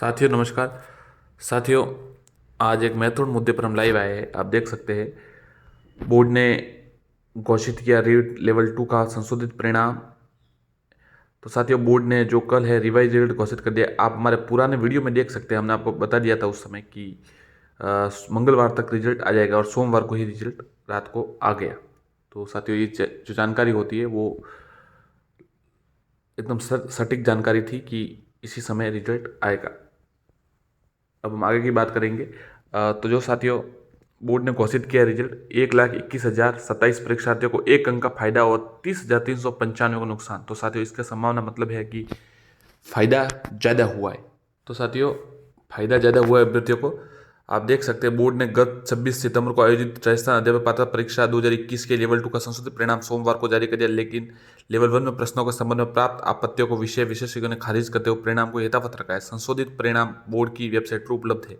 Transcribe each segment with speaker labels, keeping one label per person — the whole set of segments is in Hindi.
Speaker 1: साथियों नमस्कार। साथियों, आज एक महत्वपूर्ण मुद्दे पर हम लाइव आए हैं। आप देख सकते हैं, बोर्ड ने घोषित किया रीट लेवल 2 का संशोधित परिणाम। तो साथियों, बोर्ड ने जो कल है रिवाइज रिजल्ट घोषित कर दिया। आप हमारे पुराने वीडियो में देख सकते हैं, हमने आपको बता दिया था उस समय कि मंगलवार तक रिजल्ट आ जाएगा और सोमवार को ही रिजल्ट रात को आ गया। तो साथियों, ये जो जानकारी होती है वो एकदम सटीक जानकारी थी कि इसी समय रिजल्ट आएगा। अब हम आगे की बात करेंगे। तो जो साथियों, बोर्ड ने घोषित किया रिजल्ट, 1,21,027 परीक्षार्थियों को 1 अंक का फायदा और 30,395 को नुकसान। तो साथियों, इसका संभावना मतलब है कि फायदा ज़्यादा हुआ है। तो साथियों, फायदा ज़्यादा हुआ है अभ्यर्थियों को। आप देख सकते हैं, बोर्ड ने गत 26 सितंबर को आयोजित राजस्थान अध्यापक पात्रता परीक्षा 2021 के लेवल 2 का संशोधित परिणाम सोमवार को जारी कर दिया, लेकिन लेवल 1 में प्रश्नों के संबंध में प्राप्त आपत्तियों को विषय विशेषज्ञों ने खारिज करते हुए परिणाम को यथावत रखा है। संशोधित परिणाम बोर्ड की वेबसाइट पर उपलब्ध है।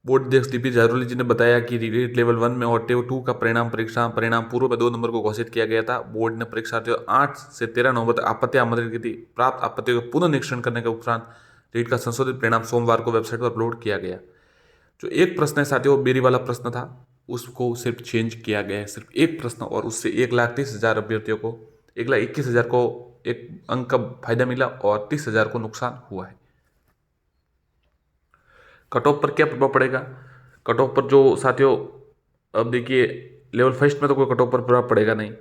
Speaker 1: बोर्ड अध्यक्ष डीपी जारोली जी ने बताया कि रीट लेवल 1 में और टेव 2 का परिणाम पूर्व में 2 नंबर को घोषित किया गया था। बोर्ड ने परीक्षार्थियों 8 से 13 नवंबर तक आपत्तियां आमंत्रित की थी। प्राप्त आपत्तियों का पुनः निरीक्षण करने के उपरांत रीट का संशोधित परिणाम सोमवार को वेबसाइट पर अपलोड किया गया। जो एक प्रश्न है साथियों, बेरी वाला प्रश्न था, उसको सिर्फ चेंज किया गया है। सिर्फ एक प्रश्न, और उससे 1,30,000 अभ्यर्थियों को, 1,21,000 को 1 अंक का फायदा मिला और 30,000 को नुकसान हुआ है। कट ऑफ पर क्या प्रभाव पड़ेगा? कट ऑफ पर जो साथियों, अब देखिए, लेवल फर्स्ट में तो कोई कट ऑफ पर प्रभाव पड़ेगा नहीं।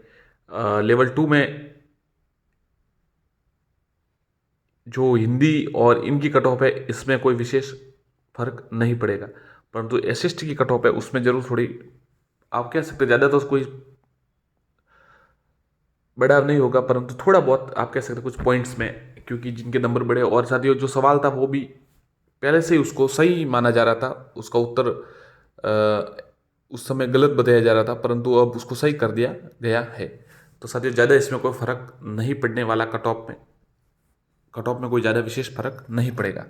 Speaker 1: लेवल 2 में जो हिंदी और इनकी कट ऑफ है, इसमें कोई विशेष फर्क नहीं पड़ेगा। परंतु एसएसटी की कट ऑफ है, उसमें जरूर थोड़ी, आप कह सकते ज़्यादा तो कोई बड़ा नहीं होगा, परंतु थोड़ा बहुत आप कह सकते कुछ पॉइंट्स में, क्योंकि जिनके नंबर बड़े। और साथियों, जो सवाल था वो भी पहले से ही उसको सही माना जा रहा था, उसका उत्तर उस समय गलत बताया जा रहा था, परंतु अब उसको सही कर दिया गया है। तो साथियों, ज़्यादा इसमें कोई फर्क नहीं पड़ने वाला। कट ऑफ में कोई ज़्यादा विशेष फर्क नहीं पड़ेगा।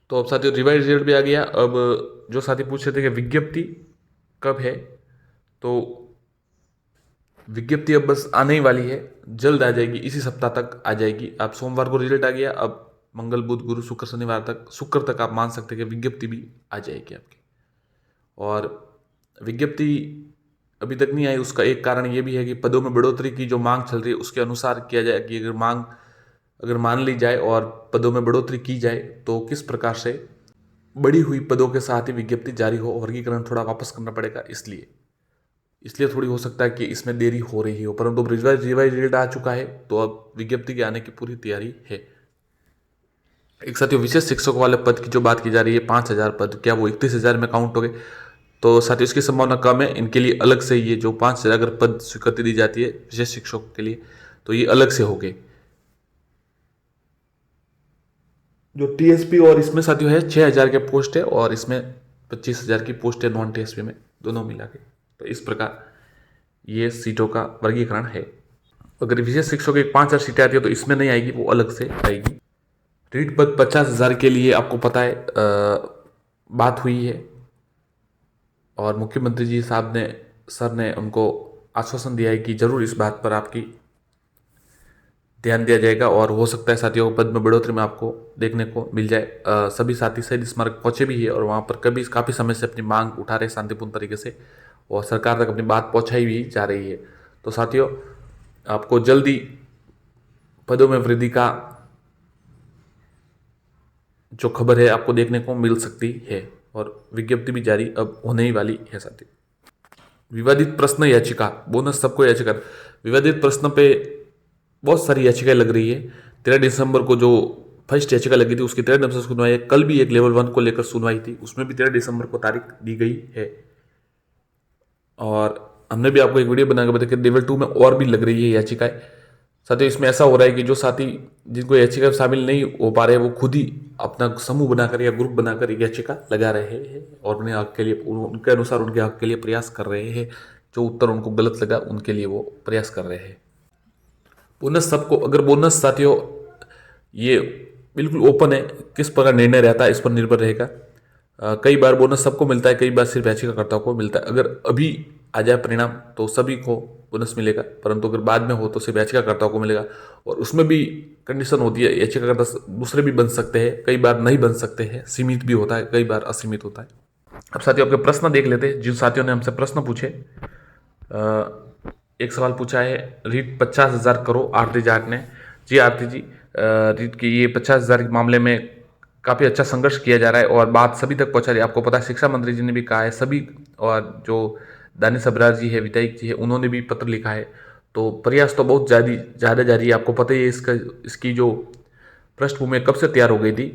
Speaker 1: तो अब साथियों, रिवाइज रिजल्ट भी आ गया। अब जो साथी पूछ रहे थे कि विज्ञप्ति कब है, तो विज्ञप्ति अब बस आने ही वाली है, जल्द आ जाएगी, इसी सप्ताह तक आ जाएगी। अब सोमवार को रिजल्ट आ गया, अब मंगल बुध गुरु शुक्र शनिवार तक, शुक्र तक आप मान सकते हैं कि विज्ञप्ति भी आ जाएगी आपकी। और विज्ञप्ति अभी तक नहीं आई, उसका एक कारण ये भी है कि पदों में बढ़ोतरी की जो मांग चल रही है उसके अनुसार किया जाए कि अगर मान ली जाए और पदों में बढ़ोतरी की जाए तो किस प्रकार से बढ़ी हुई पदों के साथ ही विज्ञप्ति जारी हो। वर्गीकरण थोड़ा वापस करना पड़ेगा, इसलिए थोड़ी हो सकता है कि इसमें देरी हो रही हो, परंतु रिवाइज रिजल्ट आ चुका है, तो अब विज्ञप्ति के आने की पूरी तैयारी है। एक साथियों, विशेष शिक्षकों वाले पद की जो बात की जा रही है, 5,000 पद, क्या वो 31,000 में काउंट हो गए? तो साथियों, इसकी संभावना कम है। इनके लिए अलग से ये जो 5,000 अगर पद स्वीकृति दी जाती है विशेष शिक्षकों के लिए, तो ये अलग से हो गए। जो टीएसपी और इसमें साथियों है 6,000 के पोस्ट है, और इसमें 25,000 की पोस्ट है नॉन टीएसपी में, दोनों मिला के। तो इस प्रकार ये सीटों का वर्गीकरण है। अगर विशेष शिक्षकों की 5,000 सीटें आती है तो इसमें नहीं आएगी, वो अलग से आएगी। रीट पद 50,000 के लिए आपको पता है बात हुई है, और मुख्यमंत्री जी साहब ने, सर ने उनको आश्वासन दिया है कि जरूर इस बात पर आपकी ध्यान दिया जाएगा, और हो सकता है साथियों पद में बढ़ोतरी में आपको देखने को मिल जाए। सभी साथी शहीद स्मारक पहुंचे भी है, और वहाँ पर काफ़ी समय से अपनी मांग उठा रहे शांतिपूर्ण तरीके से, और सरकार तक अपनी बात पहुंचाई भी जा रही है। तो साथियों, आपको जल्दी पदों में वृद्धि का जो खबर है आपको देखने को मिल सकती है, और विज्ञप्ति भी जारी अब होने ही वाली है साथियों। विवादित प्रश्न याचिका, बोनस सबको याचिका। विवादित प्रश्न पे बहुत सारी याचिकाएं लग रही है। 13 दिसंबर को जो फर्स्ट याचिका लगी थी उसकी 13 दिसंबर से सुनवाई है। कल भी एक लेवल 1 को लेकर सुनवाई थी, उसमें भी 13 दिसंबर को तारीख दी गई है। और हमने भी आपको एक वीडियो बनाकर बताया कि लेवल 2 में और भी लग रही है याचिकाएं। साथियों, इसमें ऐसा हो रहा है कि जो साथी जिनको याचिका शामिल नहीं हो पा रहे, वो खुद ही अपना समूह बनाकर या ग्रुप बनाकर याचिका लगा रहे हैं, और उन्हें हक के लिए, उनके अनुसार उनके हक के लिए प्रयास कर रहे हैं। जो उत्तर उनको गलत लगा उनके लिए वो प्रयास कर रहे हैं। बोनस सबको, अगर बोनस साथियों, ये बिल्कुल ओपन है, किस प्रकार निर्णय रहता है इस पर निर्भर रहेगा। कई बार बोनस सबको मिलता है, कई बार सिर्फ याचिकाकर्ताओं को मिलता है। अगर अभी आ जाए परिणाम तो सभी को बोनस मिलेगा, परंतु अगर बाद में हो तो सिर्फ याचिकाकर्ताओं को मिलेगा, और उसमें भी कंडीशन होती है, याचिकाकर्ता दूसरे भी बन सकते हैं, कई बार नहीं बन सकते हैं, सीमित भी होता है, कई बार असीमित होता है। अब साथियों आपके प्रश्न देख लेते हैं। जिन साथियों ने हमसे प्रश्न पूछे, एक सवाल पूछा है, रीट 50,000 करो आरती जाट ने। जी आरती जी, रीट की ये 50,000 के मामले में काफ़ी अच्छा संघर्ष किया जा रहा है और बात सभी तक पहुंचा रही है। आपको पता है शिक्षा मंत्री जी ने भी कहा है, सभी, और जो दानिश अबरार जी है, विधायक जी है, उन्होंने भी पत्र लिखा है। तो प्रयास तो बहुत ज़्यादा जारी है। आपको पता ही है इसकी जो पृष्ठभूमि कब से तैयार हो गई थी,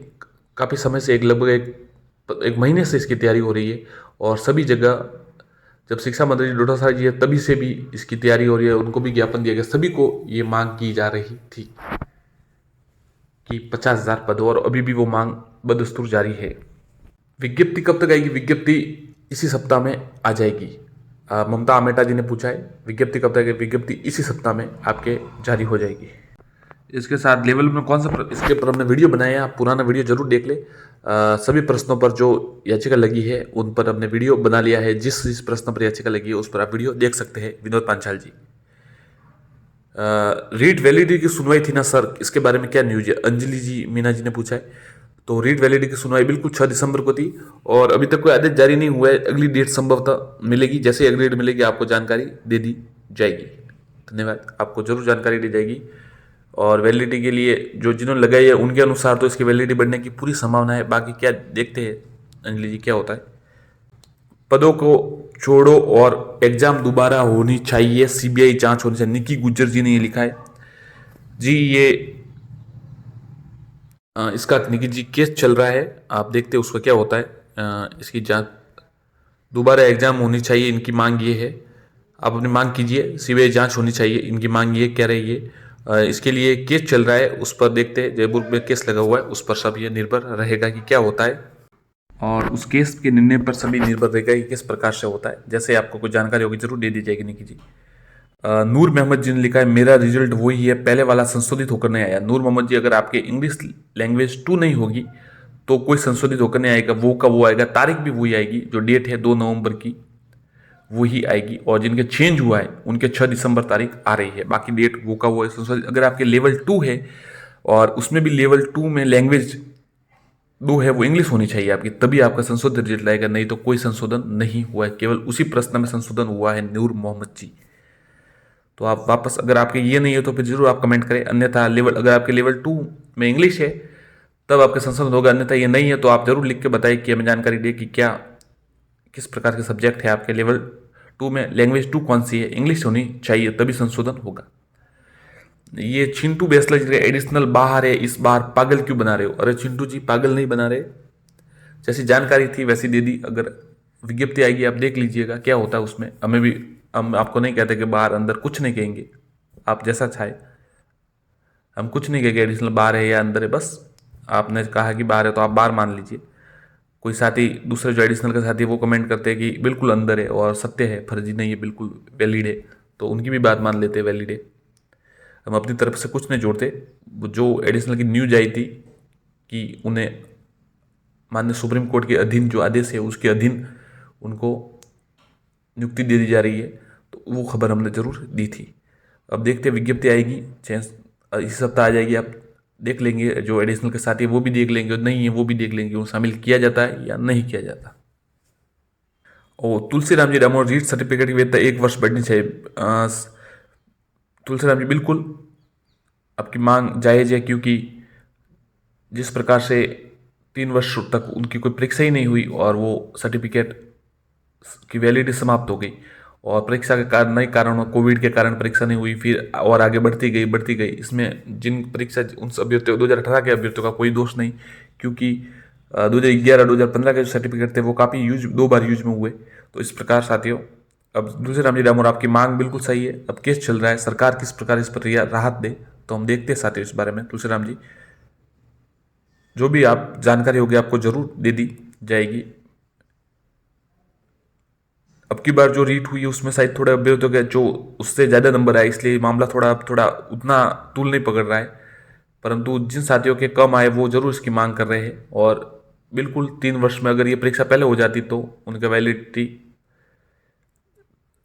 Speaker 1: काफ़ी समय से, लगभग एक महीने से इसकी तैयारी हो रही है। और सभी जगह जब शिक्षा मंत्री डोटासरा जी है तभी से भी इसकी तैयारी हो रही है, उनको भी ज्ञापन दिया गया, सभी को ये मांग की जा रही थी कि 50,000 पद, और अभी भी वो मांग बदस्तूर जारी है। विज्ञप्ति कब तक आएगी? विज्ञप्ति इसी सप्ताह में आ जाएगी। ममता आमेटा जी ने पूछा है विज्ञप्ति कब तक आएगी? विज्ञप्ति इसी सप्ताह में आपके जारी हो जाएगी। इसके साथ लेवल में कौन सा इसके पर हमने वीडियो बनाया है, आप पुराना वीडियो जरूर देख ले। सभी प्रश्नों पर जो याचिका लगी है उन पर हमने वीडियो बना लिया है। जिस प्रश्न पर याचिका लगी है उस पर आप वीडियो देख सकते हैं। विनोद पांचाल जी, रीट वैलिडिटी की सुनवाई थी ना सर, इसके बारे में क्या न्यूज है? अंजलि जी, मीना जी ने पूछा है। तो रीट वैलिडिटी की सुनवाई बिल्कुल 6 दिसंबर को थी और अभी तक कोई आदेश जारी नहीं हुआ है। अगली डेट संभवतः मिलेगी, जैसे ही अगली डेट मिलेगी आपको जानकारी दे दी जाएगी। धन्यवाद, आपको जरूर जानकारी दी जाएगी। और वैलिडिटी के लिए जो जिन्होंने लगाई है उनके अनुसार तो इसकी वैलिडिटी बढ़ने की पूरी संभावना है। बाकी क्या देखते हैं अंजलि जी क्या होता है। पदों को छोड़ो और एग्जाम दोबारा होनी चाहिए, सीबीआई जांच होनी चाहिए, निकी गुज्जर जी ने ये लिखा है। जी ये इसका निकी जी केस चल रहा है, आप देखते हैं उसका क्या होता है। इसकी जांच दोबारा एग्जाम होनी चाहिए, इनकी मांग ये है। आप अपनी मांग कीजिए, सीबीआई जांच होनी चाहिए, इनकी मांग ये कह रही है। इसके लिए केस चल रहा है, उस पर देखते हैं, जयपुर में केस लगा हुआ है, उस पर सब ये निर्भर रहेगा कि क्या होता है और उस केस के निर्णय पर सभी निर्भर रहेगा कि किस प्रकार से होता है। जैसे आपको कोई जानकारी होगी जरूर दे दी जाएगी निकी जी। नूर मोहम्मद जी ने लिखा है मेरा रिजल्ट वही है, पहले वाला संशोधित होकर नहीं आया। नूर मोहम्मद जी, अगर आपके इंग्लिश लैंग्वेज 2 नहीं होगी तो कोई संशोधित होकर नहीं आएगा, वो का वो आएगा, तारीख भी वही आएगी, जो डेट है 2 नवंबर की वही आएगी। और जिनके चेंज हुआ है उनके 6 दिसंबर तारीख आ रही है, बाकी डेट वो का वो है संशोधित। अगर आपके लेवल 2 है और उसमें भी लेवल 2 में लैंग्वेज 2 है, वो इंग्लिश होनी चाहिए आपकी, तभी आपका संशोधित रिजल्ट आएगा, नहीं तो कोई संशोधन नहीं हुआ है। केवल उसी प्रश्न में संशोधन हुआ है, नूर मोहम्मद जी। तो आप वापस, अगर आपके ये नहीं हो तो फिर जरूर आप कमेंट करें। अन्यथा लेवल, अगर आपके लेवल 2 में इंग्लिश है तब आपका संशोधन होगा, अन्यथा ये नहीं है तो आप जरूर लिख के बताइए कि हमें जानकारी दे कि क्या किस प्रकार के सब्जेक्ट है आपके लेवल 2 में, लैंग्वेज 2 कौन सी है, इंग्लिश होनी चाहिए तभी संशोधन होगा। ये चिंटू बेसला जी एडिशनल बाहर है, इस बार पागल क्यों बना रहे हो? अरे चिंटू जी, पागल नहीं बना रहे, जैसी जानकारी थी वैसी दे दी। अगर विज्ञप्ति आएगी आप देख लीजिएगा क्या होता है उसमें। हमें भी, हम आपको नहीं कहते कि बाहर अंदर, कुछ नहीं कहेंगे, आप जैसा चाहे। हम कुछ नहीं कहेंगे एडिशनल बाहर है या अंदर है, बस आपने कहा कि बाहर है तो आप बाहर मान लीजिए। कोई साथी दूसरे जो एडिशनल के साथी वो कमेंट करते हैं कि बिल्कुल अंदर है और सत्य है, फर्जी नहीं है, बिल्कुल वैलिड है, तो उनकी भी बात मान लेते हैं वैलिड है। हम अपनी तरफ से कुछ नहीं जोड़ते। जो एडिशनल की न्यूज आई थी कि उन्हें माननीय सुप्रीम कोर्ट के अधीन जो आदेश है उसके अधीन उनको नियुक्ति दे दी जा रही है, तो वो खबर हमने जरूर दी थी। अब देखते हैं विज्ञप्ति आएगी, इस सप्ताह आ जाएगी, आप देख लेंगे। जो एडिशनल के साथ है वो भी देख लेंगे, और नहीं है वो भी देख लेंगे, वो शामिल किया जाता है या नहीं किया जाता। और तुलसीराम जी, डामोर रीट सर्टिफिकेट की वैधता 1 वर्ष बढ़नी चाहिए। तुलसीराम जी, बिल्कुल आपकी मांग जायज़ है, क्योंकि जिस प्रकार से 3 वर्ष तक उनकी कोई परीक्षा ही नहीं हुई और वो सर्टिफिकेट की वैलिडिटी समाप्त हो गई, और परीक्षा के कारण, नए कारणों, कोविड के कारण परीक्षा नहीं हुई, फिर और आगे बढ़ती गई। इसमें जिन परीक्षा, उन अभ्यर्थियों, 2018 के अभ्यर्थियों का कोई दोष नहीं, क्योंकि 2011 2015 के जो सर्टिफिकेट थे वो काफ़ी 2 बार यूज में हुए। तो इस प्रकार साथियों, अब तुलसीराम जी डामोर, आपकी मांग बिल्कुल सही है। अब केस चल रहा है, सरकार किस प्रकार इस पर राहत दे तो हम देखते हैं साथियों इस बारे में। तुलसीराम जी, जो भी आप जानकारी होगी आपको जरूर दे दी जाएगी। अब की बार जो रीट हुई है उसमें शायद थोड़े अभ्यर्थियों के जो उससे ज़्यादा नंबर आए, इसलिए मामला थोड़ा उतना तूल नहीं पकड़ रहा है। परंतु जिन साथियों के कम आए वो जरूर इसकी मांग कर रहे हैं, और बिल्कुल 3 वर्ष में अगर ये परीक्षा पहले हो जाती तो उनका वैलिडिटी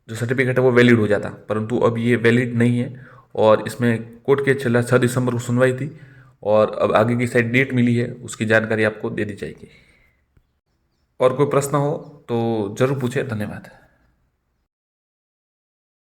Speaker 1: जो सर्टिफिकेट है वो वैलिड हो जाता, परंतु अब ये वैलिड नहीं है। और इसमें कोर्ट के चला 6 दिसंबर को सुनवाई थी और अब आगे की शायद डेट मिली है, उसकी जानकारी आपको दे दी जाएगी। और कोई प्रश्न हो तो ज़रूर पूछें। धन्यवाद।